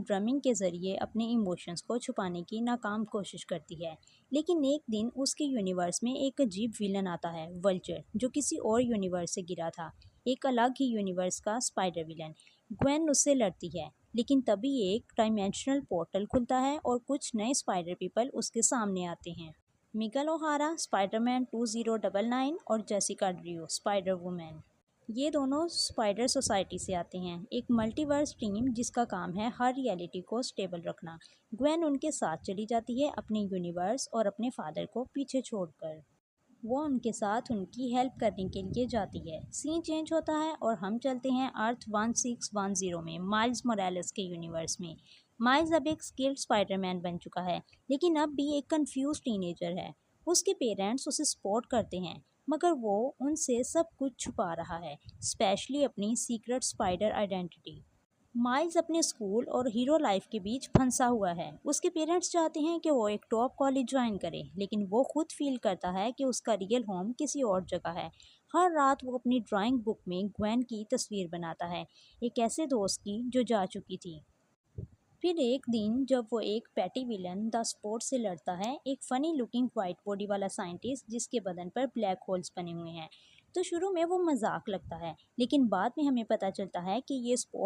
Drumming के ज़रिए अपने इमोशंस को छुपाने की नाकाम कोशिश करती है। लेकिन एक दिन उसके यूनिवर्स में एक अजीब विलन आता है, वल्चर, जो किसी और यूनिवर्स से गिरा था। एक अलग ही यूनिवर्स का स्पाइडर विलन। ग्वेन उससे लड़ती है, लेकिन तभी एक डायमेंशनल पोर्टल खुलता है और कुछ नए स्पाइडर पीपल उसके सामने आते हैं। मिगल ओहारा स्पाइडरमैन 2099 और जेसिका ड्रियो स्पाइडर वुमेन, ये दोनों स्पाइडर सोसाइटी से आते हैं, एक मल्टीवर्स टीम जिसका काम है हर रियलिटी को स्टेबल रखना। ग्वेन उनके साथ चली जाती है, अपने यूनिवर्स और अपने फादर को पीछे छोड़कर। वो उनके साथ उनकी हेल्प करने के लिए जाती है। सीन चेंज होता है और हम चलते हैं अर्थ 1610 में, माइल्स मोरालेस के यूनिवर्स में। माइल्स अब एक स्किल्ड स्पाइडरमैन बन चुका है, लेकिन अब भी एक कंफ्यूज टीनेजर है। उसके पेरेंट्स उसे सपोर्ट करते हैं, मगर वो उनसे सब कुछ छुपा रहा है, स्पेशली अपनी सीक्रेट स्पाइडर आइडेंटिटी। माइल्स अपने स्कूल और हीरो लाइफ के बीच फंसा हुआ है। उसके पेरेंट्स चाहते हैं कि वो एक टॉप कॉलेज ज्वाइन करे, लेकिन वो खुद फील करता है कि उसका रियल होम किसी और जगह है। हर रात वो अपनी ड्राइंग बुक में ग्वेन की तस्वीर बनाता है, एक ऐसे दोस्त की जो जा चुकी थी। फिर एक दिन जब वो एक पैटी विलन द स्पोर्ट से लड़ता है, एक फनी लुकिंग वाइट बॉडी वाला साइंटिस्ट जिसके बदन पर ब्लैक होल्स बने हुए हैं, तो शुरू में वो मजाक लगता है, लेकिन बाद में हमें पता चलता है कि ये स्पोर्ट